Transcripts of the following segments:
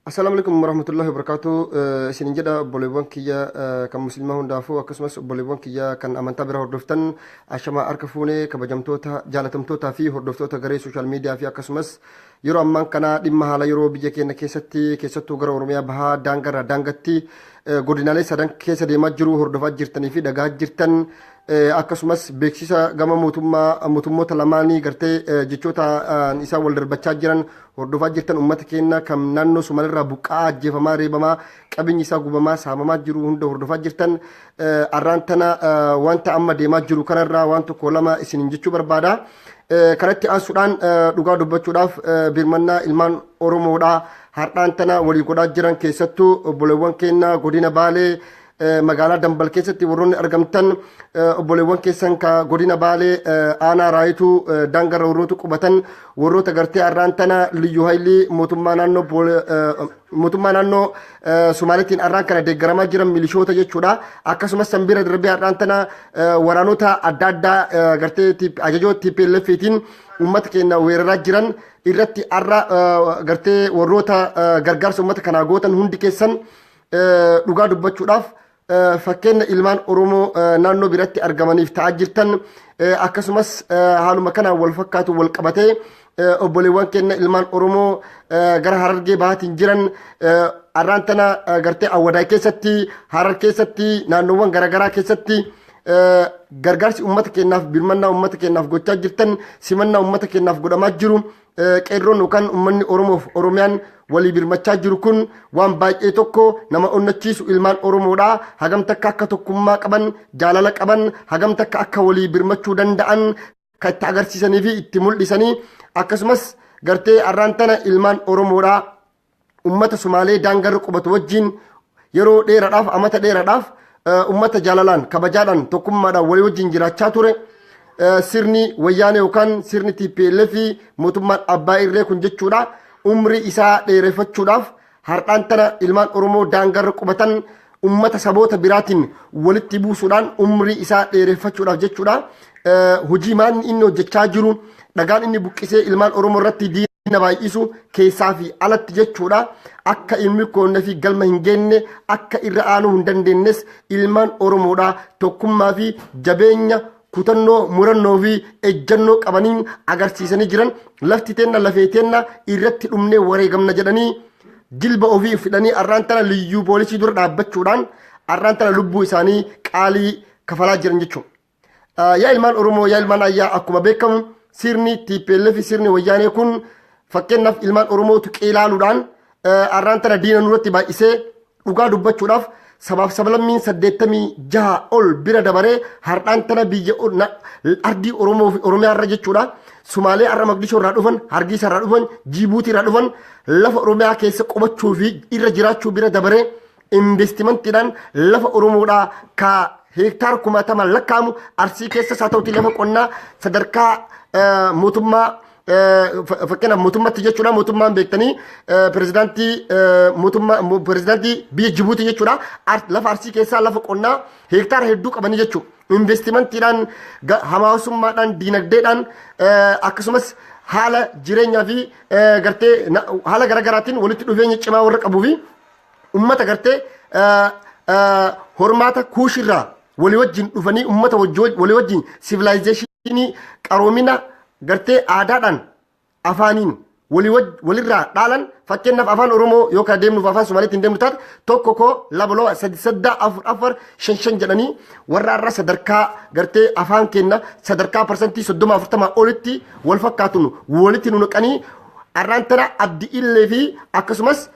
Assalamualaikum warahmatullahi wabarakatuh. Isinin jedha obboleewwan kiyya kan musliimaa hundaafuu akkasumas obboleewwan kiyya kan amantaa bira hordoftan ashamaa harka fuunee kabajamtoota jaalatamtootaa fi hordoftoota garee sooshaal miidiyaa fi akkasumas yeroo ammaan kana dhimma haala yeroo biyya keenya keessatti keessattuu gara Oromiyaa bahaa daangarraa daangatti godinaalee sadan keessa deemaa jiru hordofaa jirtanii fi dhagaa jirtan akkasumas beeksisa gama mootummoota lamaanii gartee jechoota isaa wal darbachaa jiran hordofaa jirtan ummata keenya kan naannoo Somaaliirraa buqqaa ajjeefamaa reebamaa qabeenyi isaa gubamaa saamamaa jiru hunda hordofaa jirtan arraan tana wanta amma deemaa jiru kanarraa waan tokko lama isinin jechuu barbaada. Kanatti aansuudhaan dhugaa dubbachuudhaaf birmannaa ilmaan Oromoodhaa har'aan tana walii godhaa jiran keessattuu obboleewwan keenya godina Baalee magaalaa Dambal keessatti warroonni argamtan obboleewwan keessan ka godina Baalee aanaa raayituu daangarra warrootu qubatan warroota gartee har'aan tana liyyuu haayilii mootummaa naannoo Somaaliitiin har'aan kana deeggaramaa jiran milishoota jechuudha. Akkasumas sanbira darbee har'aan tana waraanota adda addaa gartee ajajoo TPLFtiin ummata keenya weeraraa jiran irratti har'a gartee warroota gargaarsa ummata kanaa gootan hundi keessan dhugaa dubbachuudhaaf fakkeenya ilmaan Oromoo naannoo biratti argamaniif ta'aa jirtan akkasumas haaluma kanaan wal fakkaatu wal qabatee obboleewwan keenya ilmaan Oromoo gara Harargee bahaatiin jiran har'aan tana gartee Awwadaay keessatti Harar keessatti naannoowwan garaagaraa keessatti gargaarsi ummata keenyaaf birmannaa ummata keenyaaf gochaa jirtan simannaa ummata keenyaaf godhamaa jiru qeerroon yookaan ummanni Oromoof Oromiyaan walii birmachaa jiru kun waan baay'ee tokko nama onnachiisu ilmaan Oromoodhaa hagam takka akka tokkummaa qaban jaalala qaban hagam takka akka walii birmachuu danda'an kan itti agarsiisanii fi itti mul'isanii akkasumas gartee har'aan tana ilmaan Oromoodhaa ummata Sumaalee daangarra qubatu wajjin yeroo dheeraadhaaf amata dheeraadhaaf ummata jaalalaan kabajaadhaan tokkummaadhaan walii wajjin jiraachaa ture. Sirni wayyaanee yookaan sirni TPLF mootummaan abbaa irree kun jechuudha umrii isaa dheereffachuudhaaf har'aan tana ilmaan Oromoo daangarra qubatan ummata saboota biraatiin walitti buusuudhaan umrii isaa dheereffachuudhaaf jechuudha. Hojii maan inni hojjechaa jiru dhagaan inni buqqisee ilmaan Oromoo irratti diina baay'isu keessaa fi alatti jechuudha. Akka ilmi koonnee fi galma hin geenne akka irra aanuu hin dandeenyes ilmaan Oromoodhaa tokkummaa fi jabeenya kutannoo murannoo fi ejjannoo qabaniin agarsiisanii jiran lafti teenna lafee teenna irratti dhumnee wareegamna jedhanii jilba ofii fidhanii har'aan tana liyyuu poolisii dura dhaabbachuudhaan har'aan tana lubbuu isaanii qaalii kafalaa jiran jechuudha. Yaa ilmaan Oromoo yaa ilmaan ayyaa akkuma beekamu sirni TPLF sirni wayyaanee kun fakkeenyaaf ilmaan Oromootu qeelaaluudhaan har'aan tana diina nurratti baay'isee dhugaa dubbachuudhaaf sabaaf sablammiin 86 ol bira dabaree har'aan tana biyya ardii Oromoo fi Oromiyaa irra jechuudha. Sumaalee har'a Maqdishoo irraa dhufan, Hargeysa irraa dhufan, Jibuutii irraa dhufan lafa Oromiyaa keessa qubachuu fi irra jiraachuu bira dabaree investimantiidhaan lafa Oromoodhaa ka hektaara 1000 lakkaa'amu Arsii keessas haa ta'uti lafa qonnaa sadarkaa mootummaa fakkeenyaaf mootummatti jechuudha mootummaan beektanii pirezidaantii biyya Jibuutii jechuudha lafa Arsii keessaa lafa qonnaa hektaara hedduu qabanii jechuudha. Investimantiidhaan hawaasummaadhaan diinagdeedhaan akkasumas haala jireenyaa fi gartee haala garaagaraatiin walitti dhufeenya cimaa warra qabuu fi ummata gartee hormaata kuushirraa walii wajjin dhufanii ummata walii wajjin sivilaayizeeshinii qaroomina gartee aadaadhaan afaaniin walirraa dhaalan fakkeenyaaf afaan Oromoo yookaan deemnuuf afaan Somaaliitiin deemnu taate tokko koo laba loo sadi saddaa afur shan shan jedhanii warra har'a sadarkaa gartee afaan keenya sadarkaa parsantii 30-40 olitti wal fakkaatuun walitti nu naqanii har'aan tana abdii illee fi akkasumas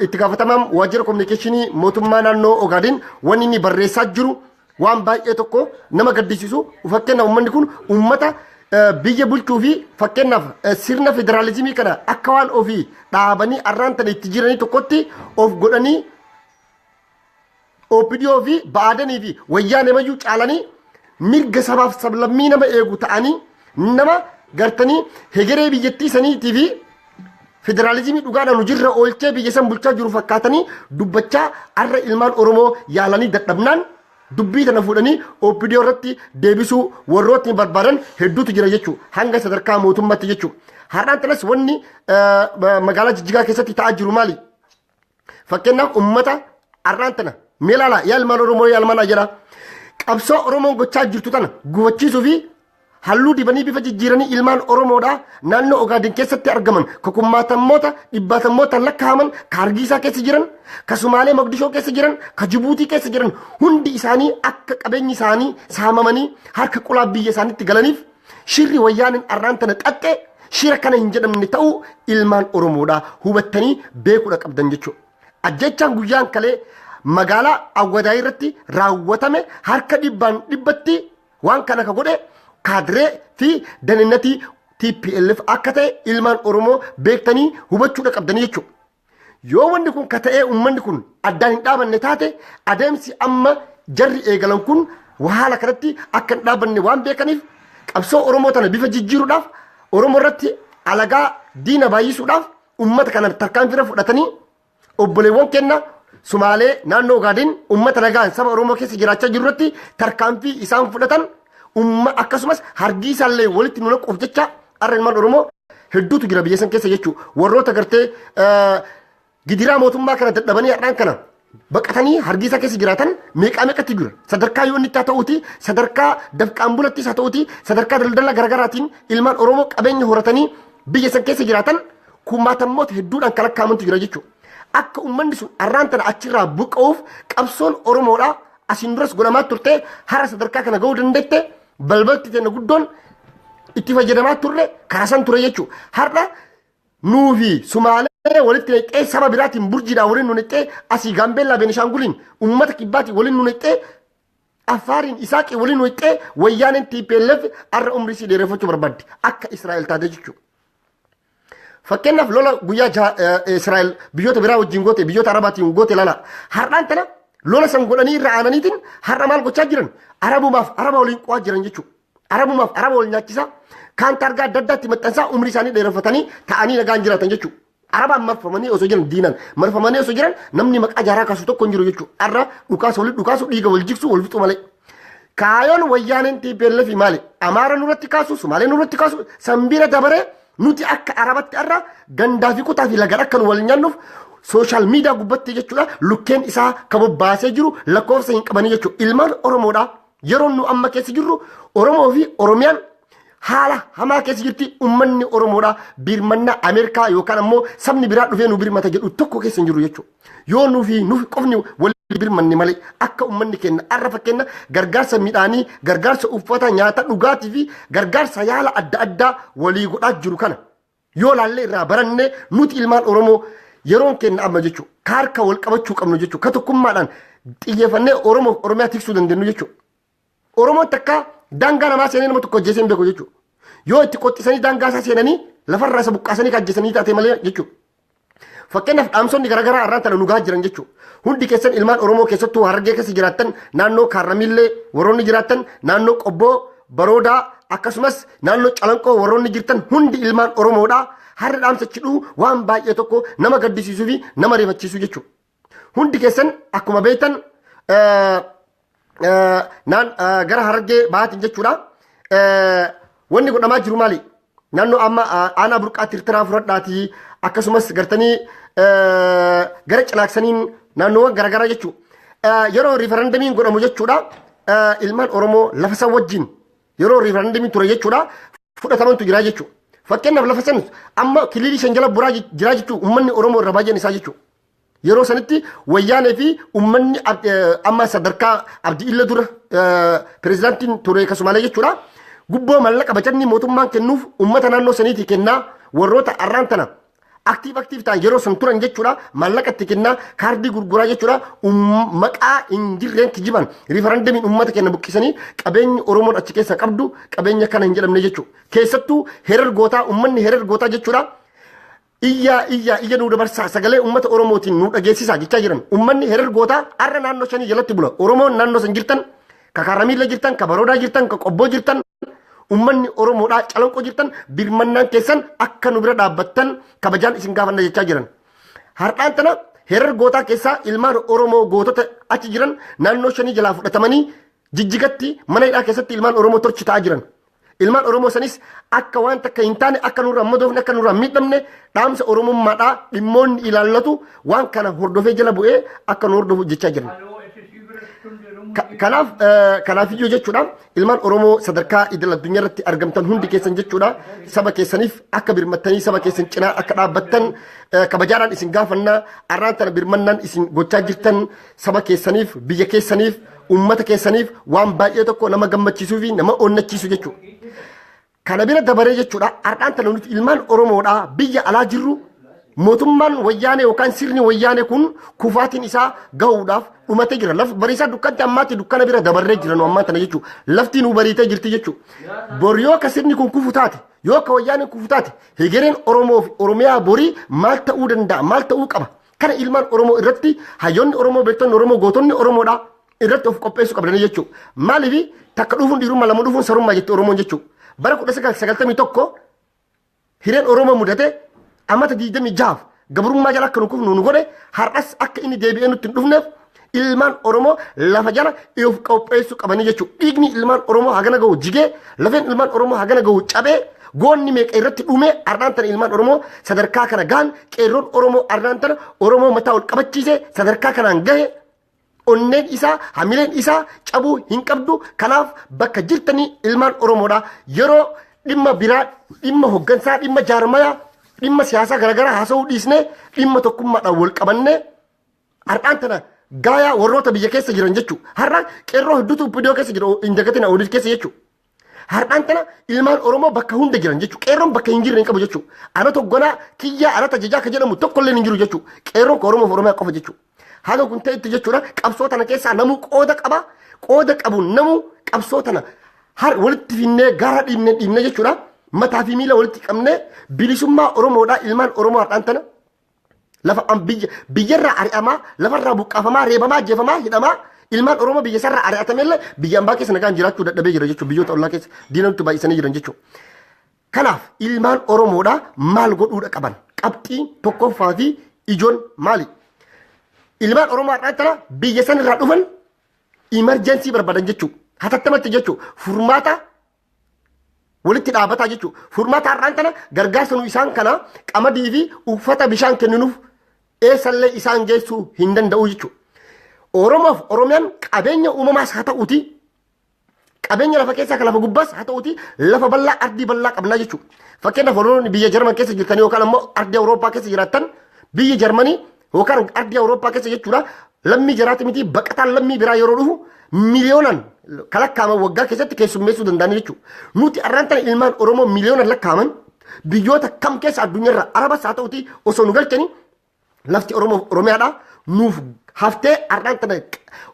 itti gaafatamaan waajjira kominikeeshinii mootummaa naannoo Ogaadeen wanni inni barreessaa jiru waan baay'ee tokko nama gaddisiisu fakkeenyaaf uummanni kun uummata biyya bulchuu fi fakkeenyaaf sirna federaalizimii kana akka waan ofii dhaabanii har'aan tana itti jiranii tokkotti of godhanii OPDO fi Ba'aadanii fi wayyaanee mayyuu caalanii mirga sabaaf sablammii nama eegu ta'anii nama gartanii hegeree biyyattii saniitii fi federaalizimii dhugaadhaan hojiirra oolchee biyya san bulchaa jiru fakkaatanii dubbachaa har'a ilmaan Oromoo yaalanii dadhabnaan dubbii tana fuudhanii OPDO irratti deebisuu warrootni barbaadan hedduutu jira jechuudha. Hanga sadarkaa mootummaatti jechuudha. Har'aan tanas wanni magaalaa Jijjigaa keessatti ta'aa jiru maali? Fakkeenyaaf uummata har'aan tana meelaala yaa ilmaan Oromoo yaa ilmaan Ajaraa qabsoo Oromoon gochaa jirtu tana gufachiisuu fi halluu dibanii bifa jijjiiranii ilmaan Oromoodhaa naannoo Ogaadin keessatti argaman ka kummaatammoota dhibbaatammoota lakkaa'aman ka Hargeysaa keessa jiran ka Sumaalee Moqdishoo keessa jiran ka Jibuutii keessa jiran hundi isaanii akka qabeenyi isaanii saamamanii harka qulaa biyya isaaniitti galaniif shirri wayyaaniin har'aan tana xaqqee shira kana hin jedhamne ta'uu ilmaan Oromoodhaa hubattanii beekuudha qabdan jechuudha. Ajjechaan guyyaan kalee magaalaa Awwadaay irratti raawwatame harka dhibbatti waan kana ka godhe kaadree fi daninnatii TPLF akka ta'e ilmaan Oromoo beektanii hubachuudha qabdanii jechuudha. Yoo wanni kun ka ta'ee uummanni kun addaan hin dhaabanne taate adeemsi amma jarri eegalan kun haala kanatti akka hin dhaabanne waan beekaniif qabsoo Oromoo tana bifa jijjiiruudhaaf Oromoo irratti alagaa diina baay'isuudhaaf uummata kana tarkaanfii fudhatanii obboleewwan kenna Sumaalee naannoo Ogaadin uummata nagaan saba Oromoo keessa jiraachaa jiru irratti tarkaanfii isaan fudhatan akkasumas Hargeysaa illee walitti nu naquuf jecha har'a ilmaan Oromoo hedduutu jira biyya san keessa jechuudha. Warroota gartee gidiraa mootummaa kana dadhabanii har'aan kana baqatanii Hargeysaa keessa jiraatan meeqatti jira. Sadarkaa yoo inni itti haa ta'uuti sadarkaa dafqaan bulattis haa ta'uuti sadarkaa daldala garaagaraatiin ilmaan Oromoo qabeenya horatanii biyya san keessa jiraatan kummaatammoota hedduudhaan kan lakkaa'amantu jira jechuudha. Akka uummanni sun har'aan tana achirraa buqqa'uuf qabsoon Oromoodhaa asiin duras godhamaa turte hara sadarkaa kana ga'uu dandeette balbalti teenya guddoon itti fayyadamaa turre karaa san ture jechuudha. Har'a nuufi Sumaalee walitti neqxee saba biraatiin burjiidhaan waliin nu neqxee asii Gaambeellaa Beenishaanguliin uummata kibbaatiin waliin nu neqxee Afaariin Isaaqii waliin nu neqxee wayyaaneen TPLF har'a umrii isii dheereffachuu barbaadde akka Israa'el taate jechuudha. Fakkeenyaaf lola guyyaa Israa'el biyyoota biraa wajjin goote biyyoota Arabaatiin goote lala har'aan tana lola san godhanii irra aananiitiin har'a maal gochaa jiran Arabumaaf Araba waliin qo'aa jiran jechuudha. Arabumaaf Araba wal nyaachisaa kaan targaa adda addaatti maxxansaa umrii isaanii dheereffatanii ta'anii nagaan jiraatan jechuudha. Arabaan marfamanii osoo jiran diinan marfamanii osoo jiran namni maqaa jaaraa kaasu tokko hin jiru jechuudha. Har'a dhukaasa walitti dhukaasu dhiiga wal jigsu wal fixu malee. Kaayoon wayyaaneen TPLF maali? Amaara nurratti kaasu Sumaalee nurratti kaasu sanbira dabaree nuti akka Arabatti har'a gandaa fi kutaa fi laga akka nu wal nyaannuuf sooshaal miidiyaa gubbatti jechuudha lukkeen isaa kan bobbaasee jiru lakkoofsa hin qabanii jechuudha. Ilmaan Oromoodhaa yeroo nu amma keessa jirru Oromoo fi Oromiyaan haala hamaa keessa jirti. Uummanni Oromoodhaa birmannaa Ameerikaa yookaan ammoo sabni biraa dhufee nu birmata jedhu tokko keessa hin jiru jechuudha. Yoo nufi qofni wal birmanne malee akka uummanni keenya har'a fakkeenya gargaarsa midhaanii gargaarsa uffata nyaata dhugaatii fi gargaarsa yaala adda addaa walii godhaa jiru kana yoo laallee irraa baranne nuti ilmaan Oromoo yeroon keenya amma jechuudha harka wal qabachuu qabnu jechuudha ka tokkummaadhaan xiyyeeffannee Oromoo Oromiyaa tiksuu dandeenyu jechuudha. Oromoon takka daangaa namaa seenee nama tokko ajjeesee hin beeku jechuudha. Yoo itti qottisanii daangaa isaa seenanii lafarraa isa buqqaasanii kan ajjeesanii taate malee jechuudha. Fakkeenyaaf dhaamsonni garaagaraa har'aan tana nu gahaa jiran jechuudha. Hundi keessan ilmaan Oromoo keessattuu Harargee keessa jiraattan naannoo Kaarramillee warroonni jiraattan naannoo Qobboo Baroodaa akkasumas naannoo Calanqoo warroonni jirtan hundi ilmaan Oromoodhaa har'a dhaamsachi dhuu waan baay'ee tokko nama gaddisiisuu fi nama rifachiisuu jechuudha. Hundi keessan akkuma beektan gara Harargee baatiin jechuudha. Wanni godhamaa jiru maali? Naannoo amma aanaa burqaa tirtiraa fudhadhaatii akkasumas gartanii gara cinaaksaniin naannoowwan garaagaraa jechuudha. Yeroo riifarandamiin godhamu jechuudha. Ilmaan Oromoo lafa san wajjin yeroo riifarandamiin ture jechuudha. Fudhatamantu jira jechuudha. Fakkeenyaaf lafa san amma kililii shan jala buraa jira jechuudha. Uummanni Oromoo irra baay'een isaa jechuudha. Yeroo sanitti wayyaanee fi uummanni amma sadarkaa abdii illa dura pirezidaantiin ture Sumaalee jechuudha. Gubboo mallaqa bajanni mootummaan kennuuf uummata naannoo saniitii kennaa warroota har'aan tana aktiif ta'an yeroo san turan jechuudha. Mallaqa itti kennaa kaardii gurguraa jechuudha. Maqaa hin jirreen kijiban riifarandamiin uummata keenya buqqisanii qabeenyi Oromoon achi keessa qabdu qabeenya kana hin jedhamne jechuudha. Keessattuu heerar gootaa uummanni heerar gootaa jechuudha. Iyya nu dabarsaa sagalee uummata Oromootiin nu dhageessisaa jechaa jiran. Uummanni heerar gootaa har'a naannoo shanii jalatti bula. Oromoon naannoo san jirtan ka Kaarramiilla jirtan ka Baroodaa jirtan ka Qobboo jirtan uummanni Oromoodhaa Calanqoo jirtan birmannaan keessan akka nu bira dhaabbattan kabajaan isin gaafanna jechaa jiran. Har'aan tana heerar gootaa keessaa ilmaan Oromoo gootota achi jiran naannoo 5 jalaa fudhatamanii jijjigatti mana hidhaa keessatti ilmaan Oromoo torchi ta'aa jiran. Ilmaan Oromoo sanis akka waan takka hin taane akka nurraa madoofne akka nurraa miidhamne dhaamsa Oromummaadhaa dhimmoonni ilaallatu waan kana hordofee jala bu'ee akka nu hordofu jechaa jiran. Kanaaf iyyuu jechuudha ilmaan Oromoo sadarkaa idil addunyaa irratti argamtan hundi keessan jechuudha saba keessaniif akka birmattanii saba keessan cinaa akka dhaabbattan kabajaadhaan isin gaafannaa arraan tana birmannaan isin gochaa jirtan saba keessaniif biyya keessaniif ummata keessaniif waan baay'ee tokko nama gammachiisuu fi nama onnachiisu jechuudha. Kana bira dabaree jechuudha arraan tana nuti ilmaan Oromoodhaa biyya alaa jirru mootummaan wayyaanee yookaan sirni wayyaanee kun kufaatiin isaa gahuudhaaf dhumatee jira. Laf bariisaa dukkanti ammaatti dukkana bira dabarree jiran ammaa tana jechuudha. Lafti nu bariitee jirti jechuudha. Bor yoo ka sirni kun kufu taate yoo ka wayyaaneen kufu taate hegereen Oromoo fi Oromiyaa borii maal ta'uu danda'a maal ta'uu qaba. Kana ilmaan Oromoo irratti hayyoonni Oromoo beektonni Oromoo gootonni Oromoodhaa irratti of qopheessuu qabdanii jechuudha. Maaliif takka dhufuun dhiirummaa lama dhufuun sarummaa jetti Oromoon jechuudha. Bara 1991 hireen Oromoo mudate amata 26 gabrummaa jala akka nu kufnu nu godhe har'as akka inni deebi'ee nutti hin dhufneef ilmaan Oromoo lafa jala of qopheessuu qabanii jechuudha. Dhiigni ilmaan Oromoo hagana gahu jigee lafeen ilmaan Oromoo hagana gahu cabee goonni meeqa irratti dhume arraan tana ilmaan Oromoo sadarkaa kana gahan qeerroon Oromoo arraan tana Oromoo mataa ol qabachiise sadarkaa kanaan gahe onneen isaa hamileen isaa cabuu hin qabdu. Kanaaf bakka jirtanii ilmaan Oromoodhaa yeroo dhimma biraa dhimma hoggansaa dhimma jaarmayaa dhimma siyaasaa garaagaraa haasa'uu dhiisnee dhimma tokkummaadhaan wal qabannee har'aan tana gaayaa warroota biyya keessa jiran jechuudha. Har'aan qeerroo hedduutu biyya keessa jira hin dagatina olis keessa jechuudha. Har'aan tana ilmaan Oromoo bakka hunda jiran jechuudha. Qeerroon bakka hin jirre hin qabu jechuudha. Ana toggonaa kiyyaa ana tajajaa akka jedhamu tokkollee hin jiru jechuudha. Qeerroon ka Oromoo fi Oromiyaa qofa jechuudha. Haga kun ta'etti jechuudha qabsoo tana keessaa namuu qooda qaba. Qooda qabu namuu qabsoo tana har walitti finnee gara dhiibne jechuudha. Mataa fi miila walitti qabnee bilisummaa Oromoodhaa ilmaan Oromoo har'aan tana lafa biyyarraa ari'amaa lafarraa buqqaafamaa reebamaa jeefamaa hidhamaa ilmaan Oromoo biyya sarraa ari'atamellee biyya ambaa keessa nagaan jiraachuu dadhabee jira jechuudha. Biyyoota ollaa keessa diinatu baay'isanii jiran jechuudha. Kanaaf ilmaan Oromoodhaa maal godhuudha qaban qabxii tokkoffaa fi ijoon maali? Ilmaan Oromoo har'aan tana biyya sanirraa dhufan imerjensii barbaadan jechuudha. Hatattamatti jechuudha. Furmaata walitti dhaabataa jechuudha. Furmaata har'aan tana gargaarsa nu isaan kana qamadii fi uffata bishaan kenninuuf eessallee isaan geessuu hin danda'u jechuudha. Oromoof Oromiyaan qabeenya uumamaas haa ta'uuti qabeenya lafa keessaa kan lafa gubbaas haa ta'uuti lafa bal'aa ardii bal'aa qabnaa jechuudha. Fakkeenyaaf Oromoon biyya Jarman keessa jirtan yookaan ammoo ardii Awurooppaa keessa jiraattan biyya Jarmanii yookaan ardii Awurooppaa keessa jechuudha. Lammii jiraati miti baqataan lammii biraa yeroo dhufu miliyoonaan kalakkaama waggaa keessatti keessummeessuu danda'an jechuudha. Nuti arraan tana ilmaan Oromoo miliyoonaan lakkaaman biyyoota kam keessa addunyaarra Arabas haa ta'uuti osoo nu galchanii lafti Oromoo Oromiyaadhaa nuuf haftee arraan tana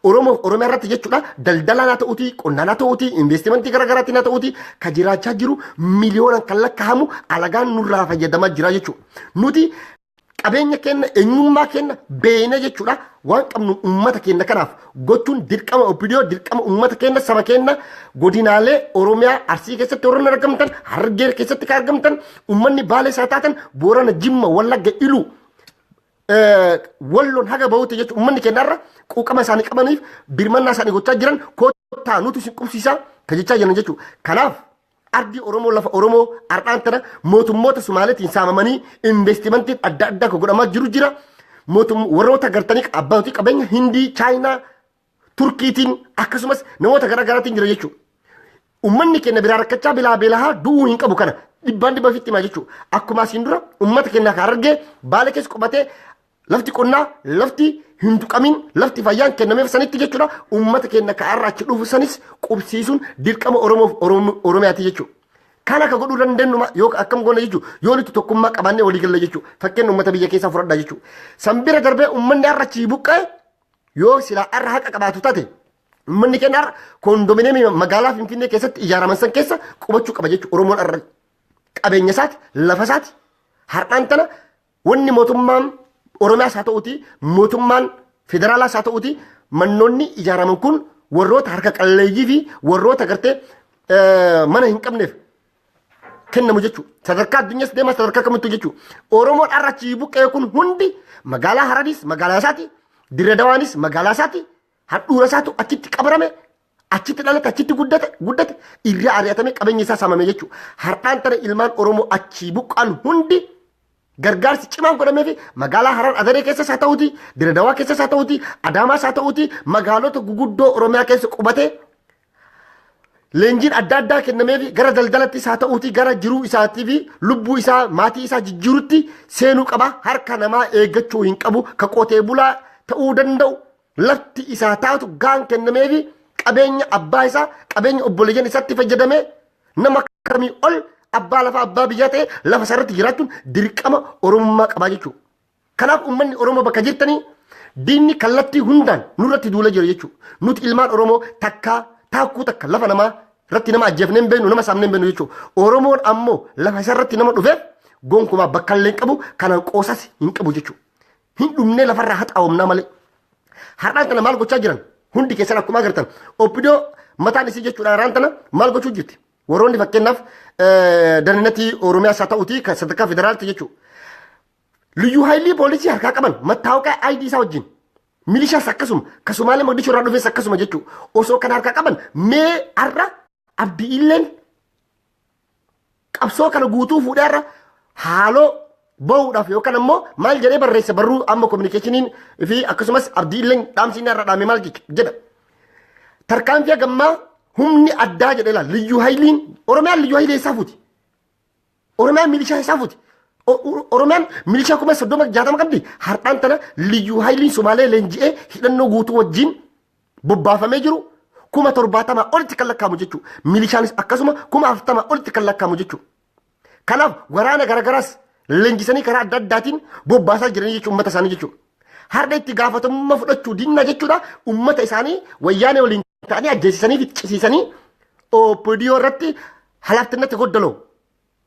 Oromoo Oromiyaa irratti jechuudha. Daldalaan haa ta'uuti qonnaan haa ta'uuti investimentii garaagaraatiin haa ta'uuti ka jiraachaa jiru miliyoonaan kan lakkaahamu alagaan nurraa fayyadamaa jira jechuudha. Nuti qabeenya kenna eenyummaa kenna beena jechuudha. Waan qabnu ummata kenna kanaaf gochuun dirqama OPDO dirqama ummata kenna saba kenna godinaalee Oromiyaa Arsii keessatti warra argamtan Harargee keessatti kan argamtan ummanni Baalee isaa taatan Boorana Jimma Wallagga Iluu walloon haga bahuuti jechuudha. Ummanni kennarra quuqama isaanii qabaniif birmannaa isaanii gochaa jiran kottaa nuti isin qubsiisaa kan jechaa jiran jechuudha. Kanaaf ardii Oromoo lafa Oromoo har'aan tana mootummoota Sumaaleetiin saamamanii investimentiin adda addaa kan godhamaa jiru jira. Warroota gartanii abbootii qabeenya Hindii, Chaayinaa, Turkiitiin akkasumas namoota garaagaraatiin jira jechuudha. Ummanni keenya biraa rakkachaa bilaa beelahaa du'uu hin qabu kana dhibbaan dhibba fitti himaa jechuudha. Akkuma asiin dura ummata keenya kan argee Baalee keessa qubatee lafti qonnaa lafti hin tuqamin lafti fayyaan kennameef sanitti jechuudha. Ummata keenya kan irraa achi dhufu sanis qubsiisuun dirqama Oromoof Oromiyaati jechuudha. Kana ka godhuu dandeenyu yoo akkam goona jechuudha. Yoo nuti tokkummaa qabaannee walii galla jechuudha. Fakkeenya uummata biyya keessaa fudhadhaa jechuudha. Sanbira darbee uummanni har'a achi buqqa'e yoo silaa har'a haqa qabaatu taate uummanni keenya har'a koondomineemii magaalaa Finfinnee keessatti ijaaraman san keessa qubachuu qaba jechuudha. Oromoon har'a qabeenya isaati lafa isaati har'aan tana wanni mootummaan Oromiyaas haa ta'uuti mootummaan federaalaas haa ta'uuti mannoonni ijaaraman kun warroota harka qalleeyyii fi warroota gartee mana hin qabneef kennamu jechuudha. Sadarkaa addunyaas deemaa sadarkaa kamittuu jechuudha. Oromoon har'a achii buqqee kun hundi magaalaa Harariis magaalaa isaati, Dirree Dawaanis magaalaa isaati, handhuura isaatu achitti qabarame, achitti dhalate, achitti guddate, irraa ari'atame qabeenya isaa saamame jechuudha. Har'aan tana ilmaan Oromoo achii buqqaan hundi gargaarsi cimaan godhamee fi magaalaa Harar Adaree keessas haa ta'uuti, Dirree Dawaa keessas haa ta'uuti, Adaamaas haa ta'uuti, magaalota guguddoo Oromiyaa keessa qubatee leenjiin adda addaa kennameef gara daldalattis haa ta'uuti, gara jiruu isaatii fi lubbuu isaa maatii isaa jijjiirutti seenuu qaba. Harka namaa eeggachuu hin qabu. Ka qotee bulaa ta'uu danda'u lafti isaa taatu gaan kennameef qabeenya abbaa isaa qabeenya obboleeyyan isaatti fayyadamee nama kamii ol abbaa lafa abbaa biyyaa ta'e lafa sarratti jiraachuun dirqama Oromummaa qabaa jechuudha. Kanaaf uummanni Oromoo bakka jirtanii diinni kallattii hundaan nurratti duula jira jechuudha. Nuti ilmaan Oromoo taakkuu takka lafa namaa irratti nama ajjeefnee hin beeknu nama saamnee hin beeknu jechuudha. Oromoon ammoo lafa isarratti nama dhufeef gonkumaa bakka illee hin qabu kanaan qoosas hin qabu jechuudha. Hin dhumnee lafarraa haxaawamnaa malee. Har'aan kana maal gochaa jiran hundi keessan akkuma agartan obbidoo mataan isii jechuudha. Har'aan tana maal gochuu jirti? Warroonni fakkeenyaaf dandeettii Oromiyaas haa ta'uuti kan sadarkaa federaalaatti jechuudha. Liyyuu haayilii poolisii harkaa qaban mattaawaqaa ID isaa wajjin milishaas akkasuma kasumaalee Mogadishoo irraa dhufees akkasuma jechuudha. Osoo kan harkaa qaban mee har'a abdii illeen qabsoo kana guutuu fuudhee har'a haaloo bahuudhaaf yookaan ammoo maal jedhee barreessa barruu amma kominikeeshiniin fi akkasumas abdii illeen dhaamsiin irraa dhaame maal jedha. Tarkaanfii gammaa humni addaa jedhee laal liyyuu haayiliin Oromiyaan liyyuu haayilee isaa fuuti. Oromiyaan milishaa isaa fuuti. Oromiyaan milishaa 60 qabdi. Har'aan tana liyyuu haayiliin Somaalee leenji'ee hidhannoo guutuu wajjin bobbaafamee jiru 70 olitti kan lakkaamu jechuudha. Milishaanis akkasuma 40 olitti kan lakkaamu jechuudha. Kanaaf waraana garagaraas leenjisanii karaa adda addaatiin bobbaasaa jiranii jechuudha uummata isaanii jechuudha. Har'a itti gaafatamummaa fudhachuu dinnaa jechuudha. Uummata isaanii wayyaanee waliin ta'anii ajjeesisanii fi cisiisanii OPDO irratti halaaftinatti goddaloo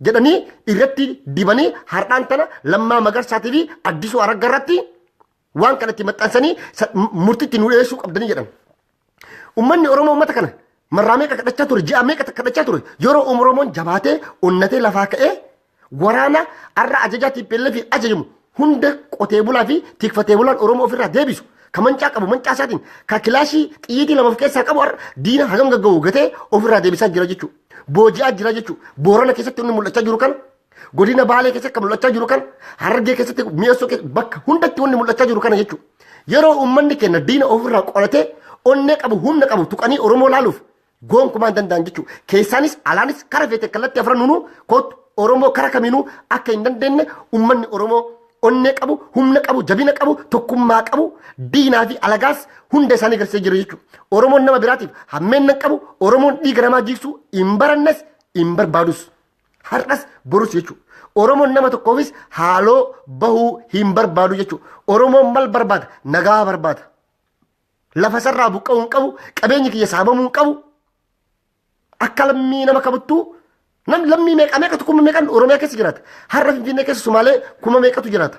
jedhanii irratti dibanii har'aan tana Lammaa Magarsaatii fi Addisuu Araggaa irratti waan kanatti maxxansanii murtiitti nu dhiyeessuu qabdanii jedhan. Uummanni Oromoo uummata kana marraa meeqa kadhachaa ture, ji'a meeqa kadhachaa ture. Yeroo Oromoon jabaatee onnatee lafaa ka'ee waraana har'a ajajaa TPLF fi ajajamu hunda qotee bulaa fi tikfatee bulaan Oromoo ofirraa deebisu. Ka mancaa qabu mancaa isaatiin ka kilaashii xiyyiitii lama of keessaa qabu har'a diina hagam gagga'u gatee ofirraa deebisaa jira jechuudha. Booji'aa jira jechuudha. Boorana keessatti inni mul'achaa jiru kana, godina Baalee keessatti kan mul'achaa jiru kana, Harargee keessatti mi'eessoo bakka hundatti wanni mul'achaa jiru kana jechuudha. Yeroo uummanni keenya diina ofirraa qoratee onnee qabu humna qabu tuqanii Oromoo laaluuf gonkumaa hin danda'an jechuudha. Keessaanis alaanis kara feete kallattii afran nunuu kootu Oromoo kara kamiinuu akka hin dandeenye uummanni Oromoo onnee qabu, humna qabu, jabina qabu, tokkummaa qabu, diinaa fi alagaas hunda isaanii agarsiisee jiru jechuudha. Oromoon nama biraatiif hammeenna qabu, Oromoon dhiiga namaa jigsuu hin barannes hin barbaadus. Har'as borus jechuudha. Oromoon nama tokkoofis haaloo bahuu hin barbaadu jechuudha. Oromoon maal barbaada? Nagaa barbaada. Lafa sarraa buqqa'uu hin qabu, qabeenyi kiyya saamamuu hin qabu. Akka lammii nama kabuttuu nam lammii meeqatu kuma meeqan Oromiyaa keessa jiraata. Har'a Finfinnee keessa Sumaalee kuma meeqatu jiraata.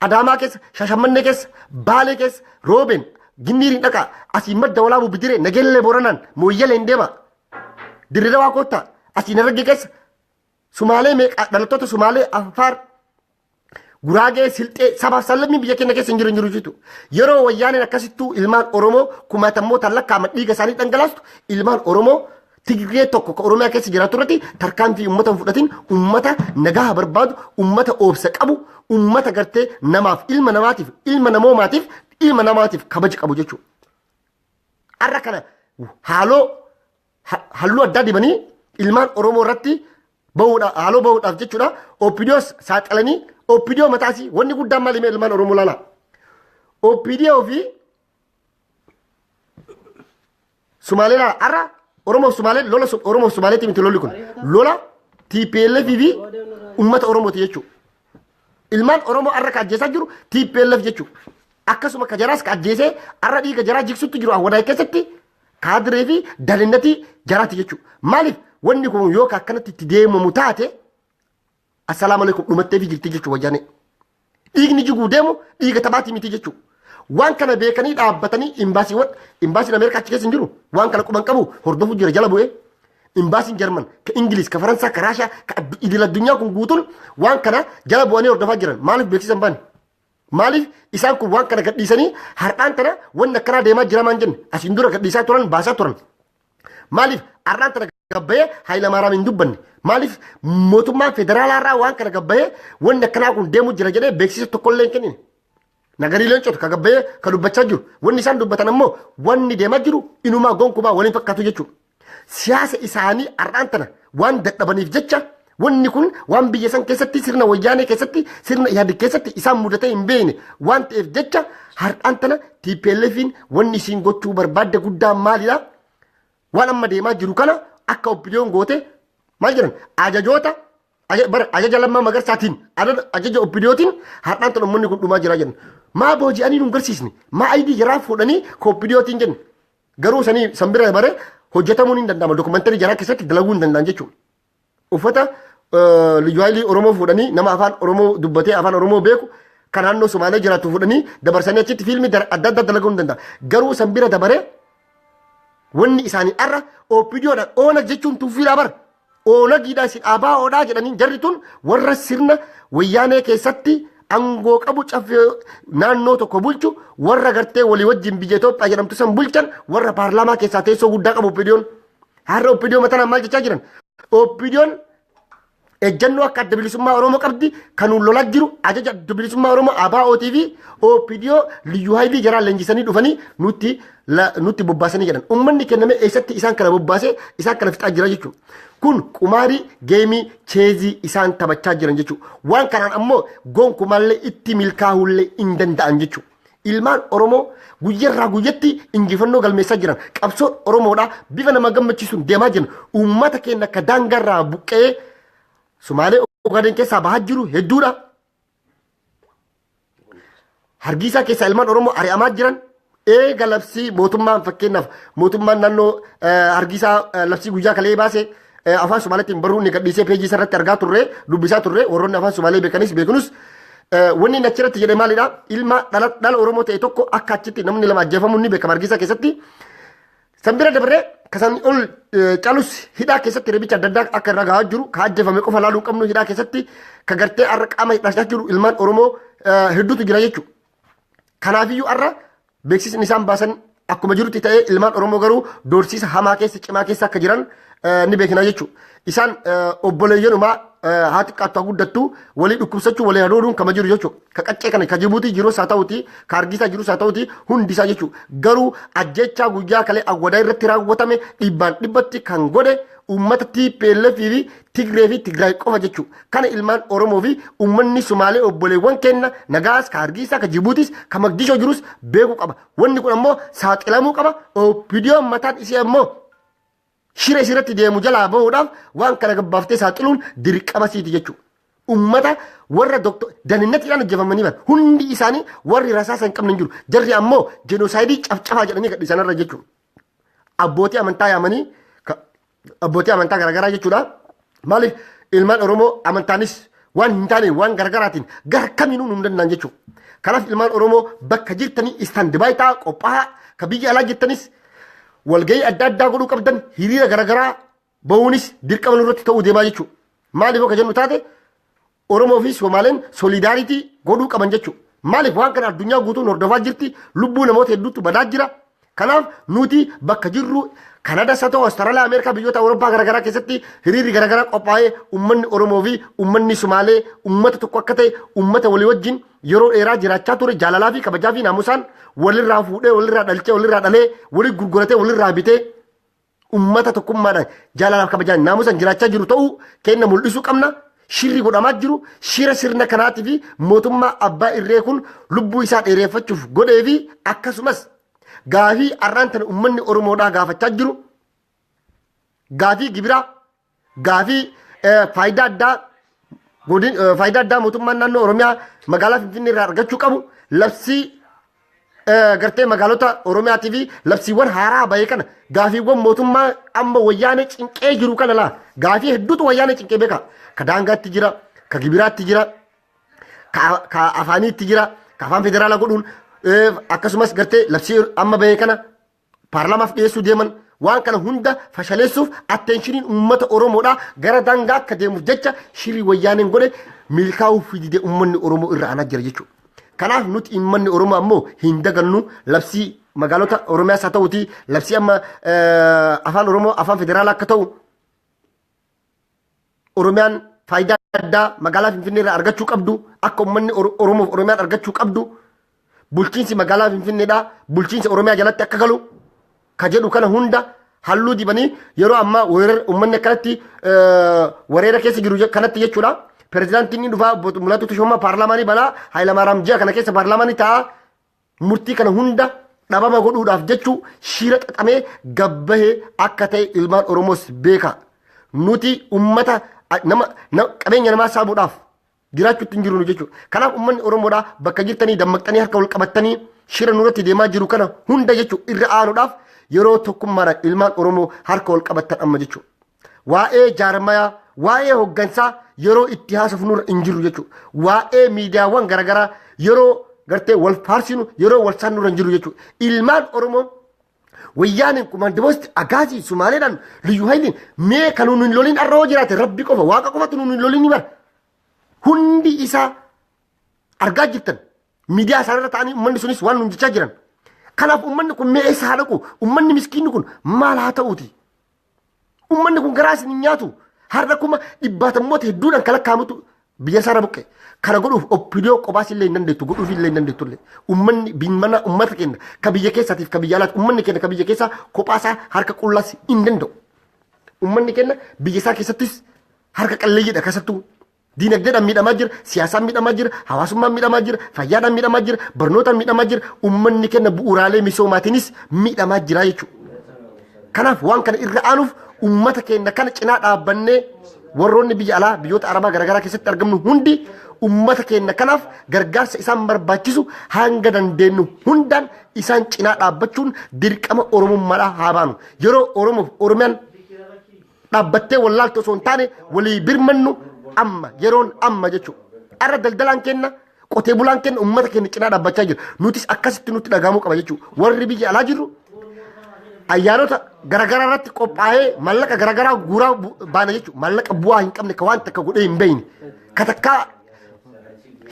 Adaamaa keessa, Shashamannee keessa, Baalee keessa, Roobeen, Ginniiriin dhaqaa, asii madda walaabuu Bidiree, Nageellee Booranaan, Mooyyalee hin deema. Dirree Dawaa koottaa, asii Naragge keessa, Sumaalee meeqa dhalattoota Sumaalee Affaar, Guraagee, Silxee, sabaaf sallammii biyya keenya keessa hin jiru jechuudha. Yeroo wayyaaneen akkasittuu ilmaan Oromoo kumaatammoota lakkaa'aman dhiiga isaanii dhangalaastu ilmaan Oromoo Tigree tokko ka Oromiyaa keessa jiraatu irratti tarkaanfii uummata fudhatiin uummata nagaa barbaadu, uummata obsa qabu, uummata gartee namaaf ilma namaatiif kabaja qabu jechuudha. Har'a kana halluu addaa dibanii ilmaan Oromoo irratti haaloo bahuudhaaf jechuudha. OPDOs saaxilanii OPDO mataasii wanni guddaan maal ilmaan Oromoo laala. OPDO fi Sumaalee laala har'a Oromoo Sumaalee lola Oromoo Sumaaleetii miti lolli kun lola TPLF fi uummata Oromooti jechuudha. Ilmaan Oromoo har'a ka ajjeesaa jiru TPLF jechuudha. Akkasuma ka jaraas ka ajjeesee har'a dhiiga jaraa jigsutti jiru Awwadaay keessatti kaadiree fi dalinnatii jaraati jechuudha. Maaliif wanni kun yoo akkanatti itti deemamu taate assalaamu alaikum dhumattee fi jirti jechuudha wayyaanee. Dhiigni jiguu deemu dhiiga taphaatii miti jechuudha. Waan kana beekanii dhaabbatanii imbaasiin Ameerikaa achi keessa hin jiru. Waan kana quban qabu hordofuu jira jala bu'ee. imbaasiin Jarman ka Ingiliis ka Faransaa ka Raashaa ka idil addunyaa kun guutuun waan kana jala bu'anii hordofaa jiran maaliif beeksisan baane? Maaliif isaan kun waan kana gadhiisanii har'aan tana wanni akkanaa deemaa jira maan jenne asiin dura gadhiisaa turan baasaa turan. Maaliif har'aan tana gabbayee Hayilamaaraam hin dubbanne? Maaliif mootummaan federaalaarraa waan kana gabbayee wanni akkanaa kun deemu jira jedhee beeksisa tokkollee hin kennine? Nagarii leencootu ka gabbayee ka dubbachaa jiru. Wanni isaan dubbatan ammoo wanni deemaa jiru inumaa gonkumaa waliin fakkaatu jechuudha. Siyaasa isaanii har'aan tana waan dadhabaniif jecha wanni kun waan biyya san keessatti sirna wayyaanee keessatti sirna Ihaadig keessatti isaan mudatee hin beekne waan ta'eef jecha har'aan tana TPLFin wanni isiin gochuu barbaadde guddaa maalidha? Waan amma deemaa jiru kana akka opiniyoon goote maal jedhan ajajoota ajaja Lammaa Magarsaatiin ajaja opiniyootiin har'aan tana uummanni kun dhumaa jira jedhan. Maa booji'anii nu garsiisne maa ayidii jaraa fuudhanii ka opiniyootiin jenne garuu sanii sanbira bare hojjetamuun hin danda'ama dokumentari jaraa keessatti dalaguu hin danda'an jechuudha. Uffata Liyyuu Haayilii Oromoo fuudhanii nama afaan Oromoo dubbatee afaan Oromoo beeku kan naannoo Somaalee jiraatu fuudhanii dabarsanii achitti fiilmii adda addaa dalaguu hin danda'a. Garuu sanbira dabaree wanni isaanii arra opiniyoodhaan oonag jechuun tuffiidhaa bara. Oonagiidhaa si dhaabaa oodhaa jedhanii jarri tun warra sirna wayyaanee keessatti angoo qabu caffee naannoo tokko bulchu warra gartee walii wajjin biyya Itoophiyaa jedhamtu san bulchan warra paarlaamaa keessaa teessoo guddaa qabu opiniyoon. Har'a opiniyoon matanaan maal jechaa jiran? Opiniyoon ejjannoo akka adda bilisummaa Oromoo qabdi kan lolaa jiru ajaja adda bilisummaa Oromoo ABO fi opiniyoo Liyyuu Haayilii jaraan leenjisanii dhufanii nutti bobbaasanii jedhan. Uummanni kenname eessatti isaan kana bobbaasee isaan kana fixaa jira jechuudha. Kun qumaarii geemii cheezii isaan taphachaa jiran jechuudha. Waan kanaan ammoo gonkumallee itti milkaa'ullee hin danda'an jechuudha. Ilmaan Oromoo guyyarraa guyyatti injifannoo galmeessaa jiran qabsoo Oromoodhaa bifa nama gammachiisuun deemaa jiran uummata keenya akka daangarraa buqqee Somaalee Ogaden keessaa bahaa jiru hedduudha. Hargeysaa keessaa ilmaan Oromoo ari'amaa jiran eega labsii mootummaan fakkeenyaaf mootummaan naannoo Hargeysaa labsii guyyaa kalee baase afaan Somaaleetiin barruun ni gadhiisee peejii irratti argaa turre dubbisaa turre warroonni afaan Somaalee beekanis beekunus wanni inni achirratti jedhe maalidha? Ilma dhala Oromoo ta'e tokko akka achitti namni lama ajjeefamuun ni beekama Hargeysaa keessatti. Sanbira dabaree kasan ol calus hidhaa keessatti reebicha adda addaa akka irra gahaa jiru ka ajjeefame qofa laaluu qabnu hidhaa keessatti ka gartee har'a qaama hidhachaa jiru ilmaan Oromoo hedduutu jira jechuudha. Kanaafiyyuu har'a beeksisni isaan baasan akkuma jirutti ta'ee ilmaan Oromoo garuu doorsiisa hamaa keessa cimaa keessa akka jiran ni beekna jechuudha. Isaan obboleeyyanumaa haa xiqqaattu haa guddattu walii dhukkubsachuu walii hadooduun kama jiru jechuudha. Ka qaccee kana ka Jibuutii jirus haa ta'uti ka Hargeysaa jirus haa ta'uti hundisaa jechuudha. Garuu ajjechaa guyyaa kalee awwadaa irratti raawwatame dhibbaan dhibbatti kan godhe uummata TPLF fi Tigree fi Tigraay qofa jechuudha. Kana ilmaan Oromoo fi uummanni Somaalee obboleewwan kenna nagaas ka Hargeysaa ka Jibuutiis ka Magdishoo jirus beekuu qaba. Wanni kun ammoo saaxilamuu qaba. Opidiyoon mataan isii ammoo shira isirratti deemu jalaa bahuudhaaf waan kana gabbaaftee saaxiluun dirqama siiti jechuudha. Uummata warra daninatiidhaan ajjeefamanii bara hundi isaanii warri rasaasa hin qabne hin jiru. Jarri ammoo jenosaayidii cabcabaa jedhanii gadhiisanirra jechuudha. Abbootii amantaa yaamanii abbootii amantaa garaagaraa jechuudha. Maaliif ilmaan Oromoo amantaanis waan hin taane waan garaagaraatiin gara kamiinuu nu danda'an jechuudha. Kanaaf ilmaan Oromoo bakka jirtanii istaandibaay ta'aa qophaa'aa ka biyya alaa jirtanis walgahii adda addaa godhuu qabdan hiriira garaagaraa bahuunis dirqama nurratti ta'uu deemaa jechuudha. Maaliif akka jennu taate Oromoo fi Somaaleen solidaaritii godhuu qaban jechuudha. Maaliif waan kana addunyaa guutuun hordofaa jirti lubbuu namoota hedduutu badaa jira. Kanaaf nuti bakka jirru Kanadaas haa ta'u Awustiraaliyaa Ameerikaa biyyoota Awurooppaa garaagaraa keessatti hiriirri garaagaraa qophaa'ee uummanni Oromoo fi uummanni Somaalee uummata tokko akka ta'e uummata walii wajjin yeroo dheeraa jiraachaa ture jaalalaa fi kabajaa fi naamusaan walirraa fuudhee walirraa dhalchee walirraa dhalee walii gurguratee walirraa bitee uummata tokkummaadhaan jaalalaaf kabajaan naamusaan jiraachaa jiru ta'uu kenna mul'isuu qabna. Shirri godhamaa jiru shira sirna kanaatii fi mootummaa abbaa irree kun lubbuu isaa dheereeffachuuf godhee fi akkasumas gaafii arraantan uummanni Oromoodhaa gaafachaa jiru gaafii gibiraa gaafii faayidaa addaa mootummaan naannoo Oromiyaa magaalaa Finfinnee irraa argachuu qabu labsii gartee magaalota Oromiyaatii fi labsiiwwan haaraa bahee kana gaafiiwwan mootummaa amma wayyaanee cinqee jiru kana laa gaafii hedduutu wayyaanee cinqee beeka. Ka daangaatti jira, ka gibiraatti jira, ka afaaniitti jira, ka afaan federaalaa godhuun akkasumas gartee labsii amma bahee kana paarlaamaaf dhiyeessuu deeman waan kana hunda fashaleessuuf attenshiniin uummata Oromoodhaa gara daangaa akka deemuuf jecha shirii wayyaaneen godhe milkaa'uu fidide uummanni Oromoo irra aanaa jira jechuudha. Kanaaf nuti uummanni Oromoo ammoo hin dagannu labsii magaalota Oromiyaas haa ta'uuti labsii amma afaan Oromoo afaan federaalaa akka ta'u Oromiyaan faayidaa addaa magaalaa Finfinnee irraa argachuu qabdu akka uummanni Oromoof Oromiyaan argachuu qabdu bulchiinsi magaalaa Finfinneedhaa bulchiinsa Oromiyaa jalatti akka galu ka jedhu kana hunda halluu dibanii yeroo ammaa uummanni akkanatti wareera keessa jiru kanatti jechuudha. Pirezidaantiin dhufaa Mul'atu Tashoomaa paarlaamaanii banaa Hayilamaariyaam ji'a kana keessa paarlaamaanii ta'a murtii kana hunda dhabama godhuudhaaf jechuu shiira xaxamee gabbahee akka ta'e ilmaan Oromoos beeka. Nuti uummata qabeenya namaa saamuudhaaf jiraachuutti hin jiru jechuudha. Kanaaf uummanni Oromoodhaa bakka jirtanii dammaqxanii harka wal qabattanii shira nurratti deemaa jiru kana hunda jechuudha irra aanuudhaaf yeroo tokkummaadhaan ilmaan Oromoo harka wal qabattan amma jechuudha. Waa'ee jaarmayaa waa'ee hoggansaa yeroo itti haasofnu nurra hin jiru jechuudha. Waa'ee miidiyaawwan garaagaraa yeroo gartee wal faarsinu yeroo wal saanu nurra hin jiru jechuudha. Ilmaan Oromoo wayyaaniin kumaandimoosti agaasii Sumaaleedhaan liyyuu hayiliin mee kan nuun hin loliin arroo jiraate rabbi qofa waaqa qofatu nuun hin loliin bara. Hundi isaa argaa jirtan miidiyaa isaanirra ta'anii uummanni sunis waan nuun jechaa jiran. Kanaaf uummanni kun mee eessa haa dhaqu? Uummanni miskiinni kun maal haa ta'uuti? Uummanni kun garaa isin hin nyaatu. Har'a kuma dhibbaatammoota hedduudhaan kan lakkaa'amutu biyya isaarra buqqe. Kana godhuuf oppidiyoo qobaas illee hin dandeettu godhuuf illee hin dandeettu illee. Uummanni bimmana uummata keenya ka biyya keessaatiif ka biyya alaatti uummanni keenya ka biyya keessaa kophaasaa harka qullaas hin danda'u. Uummanni keenya biyya isaa keessattis harka qalleeyyiidha keessattuu. Diinagdeedhaan miidhamaa jira, siyaasaan miidhamaa jira, hawaasummaan miidhamaa jira, fayyaadhaan miidhamaa jira, barnootaan miidhamaa jira, uummanni keenya bu'uuraalee misoomaatiinis miidhamaa jira jechuudha. Kanaaf waan kana irra aanuuf uummata keenya kana cinaa dhaabbannee warroonni biyya alaa biyyoota arabaa garaagaraa keessatti argamnu hundi uummata keenya kanaaf gargaarsa isaan barbaachisu hanga dandeenyu hundaan isaan cinaa dhaabbachuun dirqama Oromummaadhaa haa baanu. Yeroo Oromoof Oromiyaan dhaabbattee wallaaltu osoo hin taane walii birmannu amma yeroon amma jechuudha. Arra daldalaan keenya qotee bulaan keenya uummata keenya cinaa dhaabbachaa jira. Nutis akkasitti nutti dhagahamuu qaba jechuudha. Warri biyya alaa jirru ayyaanota garaagaraa irratti qophaa'ee mallaqa garaagaraa guuraa baana jechuudha. Mallaqa bu'aa hin qabne ka waan takka godhee hin beeyne ka takkaa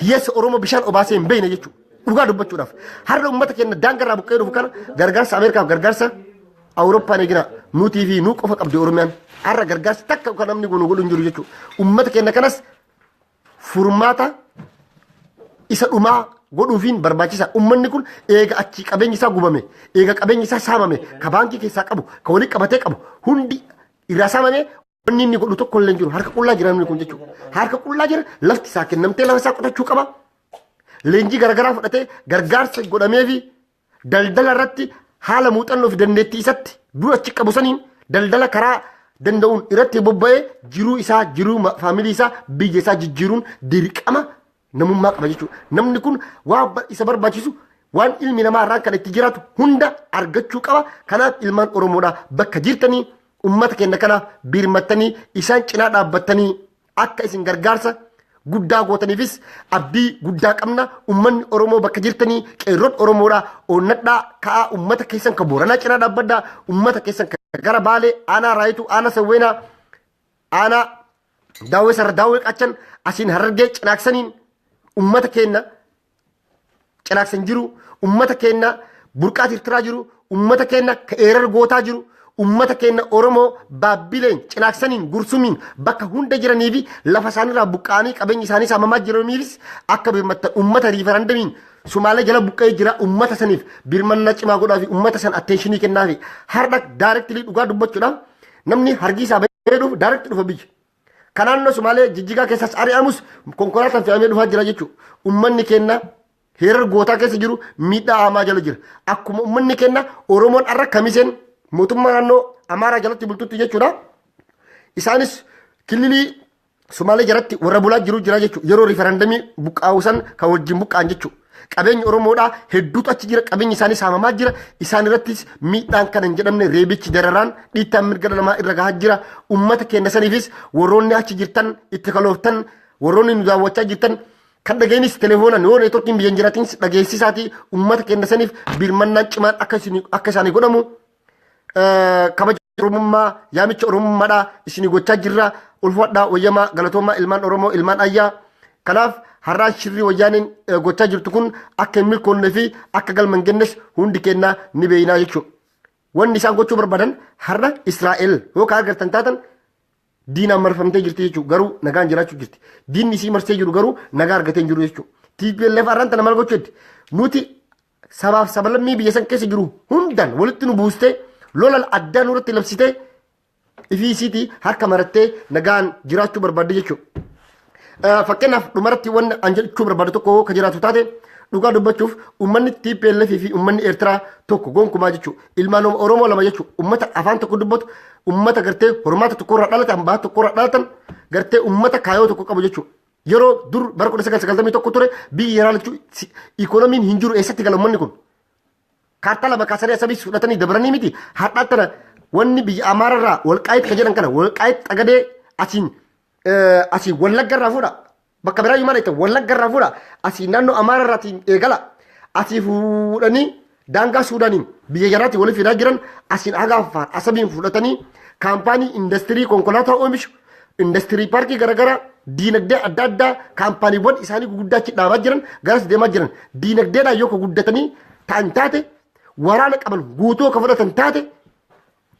hiyyeessa Oromoo bishaan obaasee hin beeyne jechuudha. Dhugaa dubbachuudhaaf har'a uummata keenya daangarraa buqqee dhufu kana gargaarsa Ameerikaaf gargaarsa Awurooppaan eegina nuutii fi nuu qofa qabdi Oromiyaan. Har'a gargaarsa takka kan namni kun godhu hin jiru jechuudha. Uummata keenya kanas furmaata isa dhumaa godhuufiin barbaachisa. Uummanni kun eega achi qabeenyi isaa gubame, eega qabeenyi isaa saamame, ka baankii keessaa qabu, ka walii qabatee qabu hundi irraa saamame wanni inni godhu tokko illee hin jiru. Harka qullaa jira namni kun jechuudha. Harka qullaa jira lafti isaa kennamtee lafa isaa qotachuu qaba. Leenjii garaagaraa fudhatee gargaarsa godhameefi daldala irratti haala muuxannoo fi dandeettii isatti dura achi qabu saniin daldala karaa danda'uun irratti bobba'ee jiruu isaa jiruu faamilii isaa biyya isaa jijjiiruun dirqama namummaa qaba jechuudha. Namni kun waan isa barbaachisu waan ilmi namaa irraan kan itti jiraatu hunda argachuu qaba. Kanaaf ilmaan Oromoodhaa bakka jirtanii uummata keenya kanaaf birmattanii isaan cinaa dhaabbattanii akka isin gargaarsa guddaa gootaniifis abdii guddaa qabna. Uummanni Oromoo bakka jirtanii qeerroon Oromoodhaa onnadhaa ka'aa uummata keessan ka Booranaa cinaa dhaabbadhaa uummata keessan gara Baalee aanaa Raayituu aanaa Sawweenaa aanaa Daawwee Sarara Daawwee Qachan asiin Harargee cinaaksaniin uummata keenya cinaaksan jiru uummata keenya burqaa tirtiraa jiru uummata keenya ka eerar gootaa jiru uummata keenya Oromoo Baabbileen cinaaksaniin gursumiin bakka hunda jiranii fi lafa isaaniirraa buqqaanii qabeenyi isaanii saamamaa jiraniifis akka birmattan uummata riifarandamiin Sumaalee jala buqqee jira uummata saniif birmannaa cimaa godhaa fi uummata san atteenshinii kennaa fi har'a daayirektilii dhugaa dubbachuudhaaf namni hargi isaa bareeduuf daayirekti dhufa biyya. Kanaannoo Sumaalee jijjigaa keessas ari'amus konkolaataan fe'amee dhufaa jira jechuudha. Uummanni keenya heerar gootaa keessa jiru miidhaa hamaa jala jira. Akkuma uummanni keenya Oromoon har'a kamiseen mootummaa naannoo Amaaraa jalatti bultutti jechuudha. Isaanis kililii Sumaalee jalatti warra bulaa jiru jira jechuudha. Yeroo riifarandamii buqqaawusan kan wajjin buqqaan jechuudha. Qabeenyi Oromoodhaa hedduutu achi jira. Qabeenyi isaanii saamamaa jira. Isaan irrattis miidhaan kan hin jedhamne reebichi dararaan dhiittaan mirga namaa irra gahaa jira. Uummata keenya saniifis warroonni achi jirtan itti kalooftan warroonni nu daawwachaa jirtan kan dhageenis telefoonaan yoo neetworkiin biyyan jiraatiinis dhageessisaatii uummata keenya saniif birmannaan cimaan akka isaanii godhamu kabaja Oromummaa yaamicha Oromummaadhaa isinii gochaa jirra ulfaadhaa wayyamaa galatoomaa ilmaan Oromoo ilmaan ayyaa kanaaf har'aan shirrii wayyaaniin gochaa jirtu kun akka hin milkoonnee fi akka galman gennes hundi kennaa ni beeynaa jechuudha. Wanni isaan gochuu barbaadan har'a Israa'el yookaan agartan taatan diinaan marfamtee jirti jechuudha garuu nagaan jiraachuu jirti. Diinni isii marsee jiru garuu nagaa argatee hin jiru jechuudha. TPLF har'aan tana maal gochuutti nuti sabaaf sabalammii biyya san keessa jiru hundaan walitti nu buustee lola addaa nurratti labsitee ifii isiitii harka marattee nagaan jiraachuu barbaadde jechuudha. Fakkeenyaaf dhumarratti wanni an jechuu barbaadu tokko ka jiraatu taate dhugaa dubbachuuf uummanni TPLF fi uummanni Eertiraa tokko gonkumaa jechuudha. Ilmaan Oromoo lama jechuudha. Uummata afaan tokko dubbatu uummata gartee hormaata tokkorraa dhalatan baha tokkorraa dhalatan gartee uummata kaayoo tokko qabu jechuudha. Yeroo dur bara 1991 ture biyyi yeroo lachuu ikoonomiin hin jiru eessatti gala uummanni kun. Kaartaa lama kaasanii asabiis fudhatanii dabaranii miti har'aa tana wanni biyya Amaararraa Walqaayit ka jedhan kana Walqaayit Xagadee asiin Wallaggarraa fuudha. Bakka biraa yumaan jettee Wallaggarraa fuudha. Asiin naannoo Amaararraatiin eegala. Asii fuudhanii daangaa Suudaaniin biyya jaraatti waliin fidaa jiran asiin Agaafaan asabiin fudhatanii kaampaanii industirii konkolaataa oomishu industirii paarkii garaagaraa diinagdee adda addaa kaampaaniiwwan isaanii guguddaa achi dhaabaa jiran garas deemaa jiran diinagdeedhaan yoo guddatanii ta'an taate waraana qaban guutuu ka fudhatan taate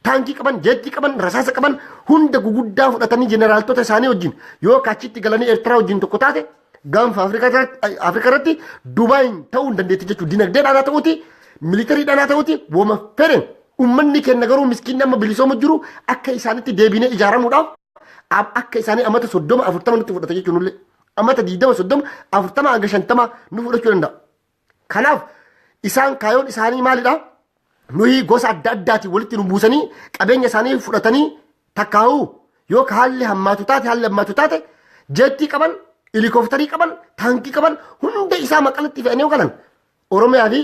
taankii qaban jeettii qaban rasaasa qaban hunda guguddaa fudhatanii jeneraaltota isaanii wajjin yoo kaachitti galanii Eertiraa wajjin tokko taate gaanfa Afrikaa irratti Dubaayin ta'uu hin dandeetti jechuudha. Dinagdeedhaan haa ta'uuti militariidhaan haa ta'uuti wooma fedhan uummanni keenya garuu miskiinni amma bilisooma jiru akka isaanitti deebinee ijaaramuudhaaf akka isaanii amata 30-40 nutti fudhata jechuun amata 20-30-40 hanga 50 nu fudhachuu danda'a. Kanaaf isaan kaayoon isaanii maalidha? Nuyi gosa adda addaatiin walitti nu buusanii qabeenya isaanii fudhatanii takkaa'uu yoo haalli hammaatu taate jeettii qaban helikoophitarii qaban taankii qaban hunda isaa maqalatti fe'anii galan Oromiyaa fi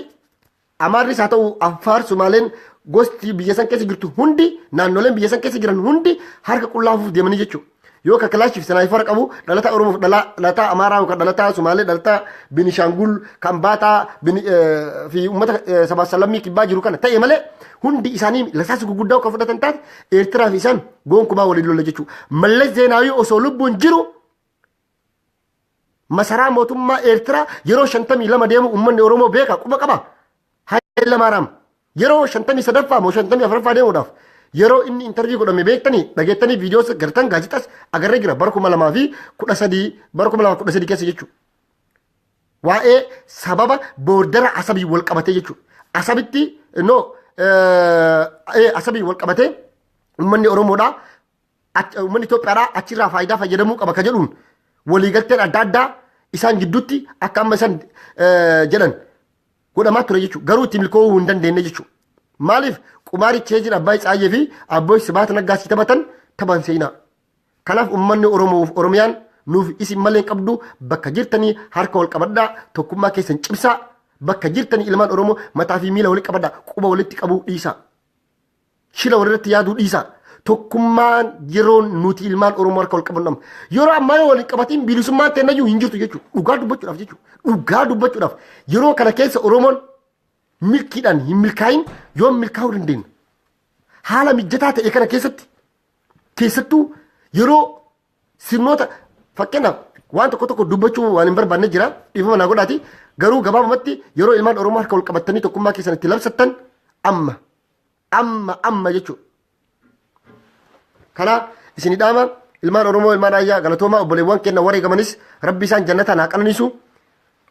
Amaarris haa ta'u Affaar Sumaaleen gosti biyya san keessa jirtu hundi naannoleen biyya san keessa jiran hundi harka qullaafuuf deemanii jechuudha. Yoo ka kilaashiif sanaayifara qabu dhalataa Oromoof dhalataa Amaaraa yookaan dhalataa Sumaalee dhalataa Binishaangul Kambaataa fi uummata sabaa salammii kibbaa jiru kana ta'e malee hundi isaanii lasaasa guguddaa kan fudhatan taate Eertiraa fi isaan gonkumaa waliin lola jechuudha. Mallas Zeenaawii osoo lubbuun jiru masaraa mootummaa Eertiraa yeroo 52 deemu uummanni Oromoo beeka quba qaba. Haayila Maaraam yeroo 53ffaa moo 54ffaa deemuudhaaf yeroo inni interview godhame beektanii dhageettanii viidiyoo gartan gaazexaas agarree jira bara 2013 keessa jechuudha. Waa'ee sababa boordara asabii wal qabatee jechuudha. Asabitti asabii wal qabatee uummanni Oromoodhaa uummanni Itoophiyaadhaa achirraa faayidaa fayyadamuu qaba ka jedhuun waliigalteen adda addaa isaan gidduutti akka amma isaan jedhan godhamaa ture jechuudha. Garuu itti milkoa'uu hin dandeenye jechuudha. Maaliif qumaarichee jira Abbaay Tsaayyee fi Abboy Sibaat Naggaasii taphatan taphan seenaa. Kanaaf uummanni Oromoo Oromiyaan nuuf isin malee qabdu bakka jirtanii harka wal qabadhaa tokkummaa keessan cimsaa bakka jirtanii ilmaan Oromoo mataa fi miila walitti qabadhaa quba walitti qabuu dhiisaa. Shila walirratti yaaduu dhiisaa. Tokkummaan yeroo nuti ilmaan Oromoo harka wal qabannam yeroo ammaa waliin qabatiin bilisummaan teennayyuu hin jirtu jechuudha. Dhugaa dubbachuudhaaf jechuudha. Dhugaa dubbachuudhaaf yeroo kana keessa Oromoon milkiidhaan hin milkaa'in yoo milkaa'uu dandeenya. Haala mijataa ta'e kana keessattuu yeroo sirnoota fakkeenyaaf waan tokko dubbachuu waan hin barbaanne jira dhiifama naa godhaati garuu gabaabumatti yeroo ilmaan Oromoo harka wal qabatanii tokkummaa keessan itti labsattan amma jechuudha. Kana isin dhaama ilmaan Oromoo ilmaan ayyaa galatoomaa obboleewwan keenya wareegamanis rabbi isaan jannataan haa qananiisu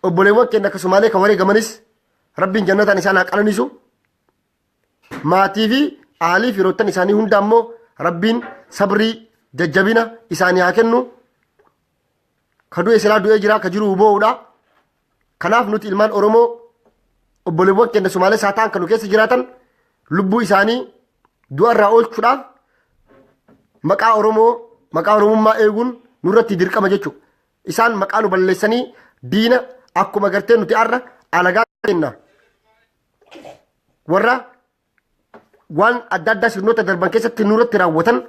obboleewwan keenya akka Somaalee kan wareegamanis rabbiin jannataan isaan haa qananiisu maatii fi aalii fi firoottan isaanii hunda ammoo rabbiin sabrii jajjabina isaanii haa kennu ka du'e silaa du'ee jira ka jiru boo'uudha. Kanaaf nuti ilmaan Oromoo obboleewwan keenya Somaalee isaa ta'an kan nu keessa jiraatan lubbuu isaanii du'arraa oolchuudhaaf maqaa Oromummaa eeguun nurratti dirqama jechuudha. Isaan maqaa nu balleessanii diina akkuma gartee nuti har'a alagaa kenna. Warra waan adda addaa sirnoota darban keessatti nurratti raawwatan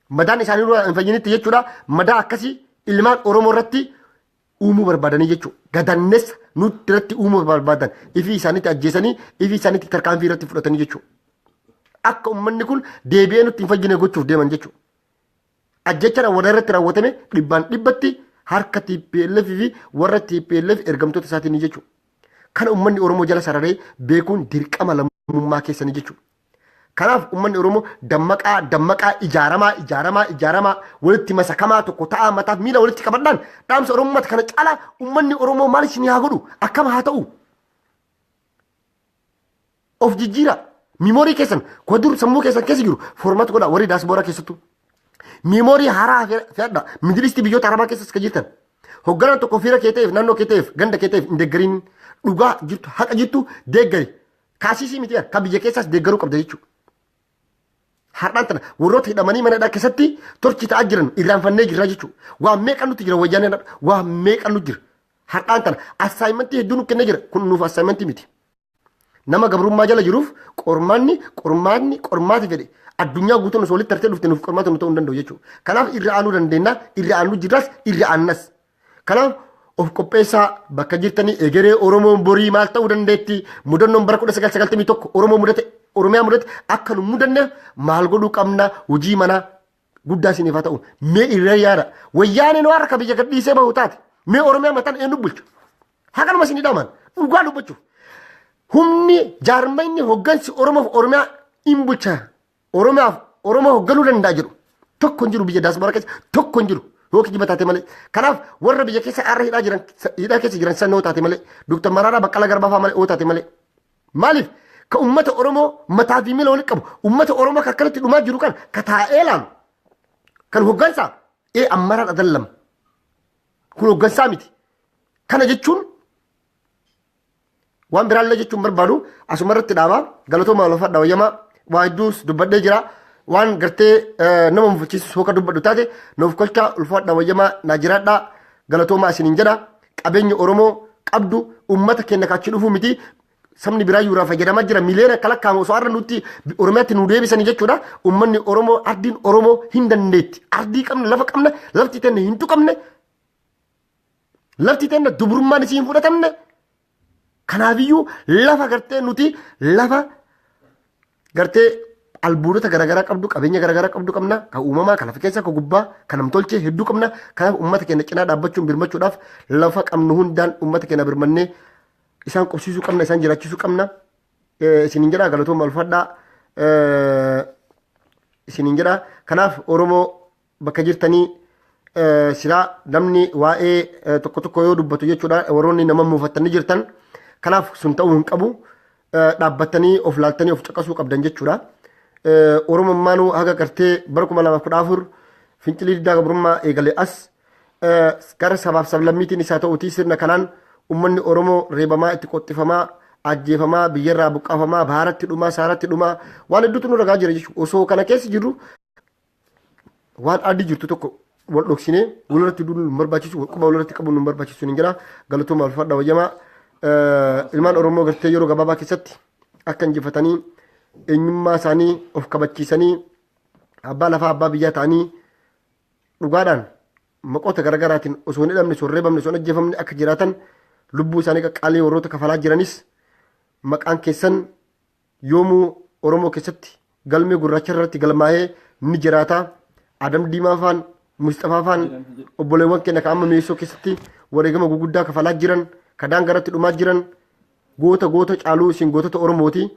madaan isaanii nurra hin fayyinitti jechuudha. Madaa akkasii ilmaan Oromoo irratti uumuu barbaadanii jechuudha. Gadanneessa nutti irratti uumuu barbaadan ifii isaaniitti ajjeesanii ifii isaaniitti tarkaanfii irratti fudhatanii jechuudha. akka ummanni kun deebi'ee nutti hin fayyine gochuuf deeman jechuudha. Ajjechaan warra irratti raawwatame dhibbaan dhibbatti harka TPLF fi warra TPLF ergamtoota isaatiin jechuudha. Kana ummanni Oromoo jala sararee beekuun dirqama lammummaa keessanii jechuudha. Kanaaf ummanni Oromoo dammaqaa ijaaramaa walitti masakamaa tokko ta'aa mataaf miila walitti qabadhaan dhaamsa Oromummaata kana caalaa ummanni Oromoo maal isin haa godhu akkam haa ta'u. Of jijjiira miimoorii keessan kodur sammuu keessan keessa jiru formaat godha warri daasbooraa keessattuu. Miimoorii haaraa fe'adha midilistii biyyoota arabaa keessas kan jirtan. Hogganaan tokko fiira kee ta'eef naannoo kee ta'eef ganda kee ta'eef hin deeggariin dhugaa jirtu haqa jirtu deeggari. Kaasisii miti kan biyya keessaas deeggaruu qabda jechuudha. Har'aan tana warroota hidhamanii mana keessatti torchi ta'aa jiran irraanfannee jirra jechuudha. Waan meeqan nuti jira wayyaanee waan meeqan nuti jira. Har'aan tana assaayimentii hedduu nu kennee jira kun nuuf assaayimentii miti. Nama gabrummaa jala jiruuf qormaati fedhe addunyaa guutuun osoo walitti tartee dhufte nuuf qormaata nu ta'uu hin danda'u jechuudha. Kanaaf irra aanuu dandeenya irra aanuu jirras irra aannas. Kanaaf of qopheessaa bakka jirtanii egeree Oromoon borii maal ta'uu dandeetti mudannoon bara 1991 Oromoo mudate Oromiyaa mudate akka nu mudanneef maal godhuu qabna hojii manaa guddaa isiniif haa ta'u mee irra yaada wayyaaneen waan akka biyya gadhiisee bahu taate mee Oromiyaa mataan eenyu bulchu hakanuma isin hidhaman dhugaa dubbachuuf humni jaarmayni hoggansi Oromoof Oromiyaa hin bulcha Oromiyaaf Oromoo hogganuu danda'a jedhu tokko hin jiru biyya daasbara keessa tokko hin jiru yookiin jiba taate malee kanaaf warra biyya keessa arra hidhaa keessa jiran san yoo taate malee Dr. Mararaa Baqqalaa Garbaa fa'aa malee yoo taate malee maaliif ka ummata Oromoo mataa fi miila walitti qabu ummata Oromoo kan akkanatti dhumaa jiru kan ka taa'ee laalu kan hoggansaa ammaraan adallam kun hoggansaa miti kana jechuun waan biraallee jechuun barbaadu asuma irratti dhaabaa galatooma lafa dhawayyamaa waa hedduus dubbadhee jira waan gartee nama mufachiisu sooka dubbadhu taate nuuf kolcha ulfaadha wayyamaa naa jiraadhaa galatooma isiniin jedha qabeenya Oromoo qabdu ummata keenya kaachi dhufuu miti sabni biraa yuuraa fayyadamaa jira miliyoona kalakkaama osoo har'a nutti Oromiyaatti nu deebisanii jechuudha ummanni Oromoo ardiin Oromoo hin dandeetti ardii qabna lafa qabna lafti tenne hin tuqamne lafti tenne dubrummaan isiin fudhatamne kanaafiyyuu lafa gartee nuti lafa gartee albuudota garaagaraa qabdu qabeenya garaagaraa qabdu qabna kan uumamaa kan lafa keessa kan gubbaa kan namtolchee hedduu qabna kanaaf uummata keenya cinaa dhaabbachuun birmachuudhaaf lafa qabnu hundaan uummata keenya birmannee isaan qobsiisuu qabna isaan jiraachisuu qabna isiniin jedha galatooma ulfaadhaa isiniin jedha kanaaf Oromoo bakka jirtanii silaa namni waa'ee tokko yoo dubbatu jechuudha warroonni nama muufattanii jirtan kanaaf sun ta'uu hin qabu dhaabbatanii of laaltanii of caqasuu qabdan jechuudha. Oromummaanuu haga gartee bara 2014 fincilii diddaa gabrummaa eegale as gara sabaaf sablammiitiin isaa ta'uutii sirna kanaan ummanni Oromoo reebamaa itti qoxxifamaa ajjeefamaa biyyarraa buqqaafamaa baaratti dhumaa saaratti dhumaa waan hedduutu nu ragaa jira jechuudha. Osoo kana keessa jirru waan adii jirtu tokko wal dhoksinee walirratti duuduu nu barbaachisu quba walirratti qabuun nu barbaachisu hin jira galatooma ulfaadha wayyamaa ilmaan Oromoo gartee yeroo gabaabaa keessatti akka injifatanii eenyummaa isaanii of kabachiisanii abbaa lafaa abbaa biyyaa ta'anii dhugaadhaan maqoota garaagaraatiin osoo hin hidhamne osoo hin reebamne osoo hin ajjeefamne akka jiraatan lubbuu isaanii qaqqaalii warroota kafalaa jiranis maqaan keessan yoomuu Oromoo keessatti galmee gurraacha irratti galmaa'ee ni jiraata Adam Diimaa faan Mustafaa faan obboleewwan keenya kan amma meesoo keessatti wareegama guguddaa kafalaa jiran kadaan garatti dhumaa jiran goota caaluu isin gootota Oromooti.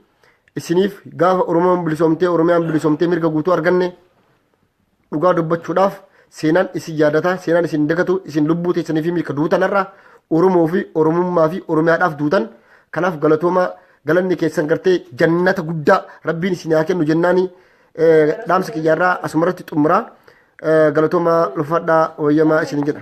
Isiniif gaafa Oromoon bilisoomtee Oromiyaan bilisoomtee mirga guutuu arganne dhugaa dubbachuudhaaf seenaan isin yaadata seenaan isin dagatu isin lubbuu teessanii fi mirga duutanarraa Oromoo fi Oromummaa fi Oromiyaadhaaf duutan kanaaf galatooma galanni keessan gartee jannata guddaa rabbiin isin haa kennu jennaani dhaamsa kiyyaarraa asumarratti xumuraa galatooma ulfaadhaa wayyamaa isin jedha.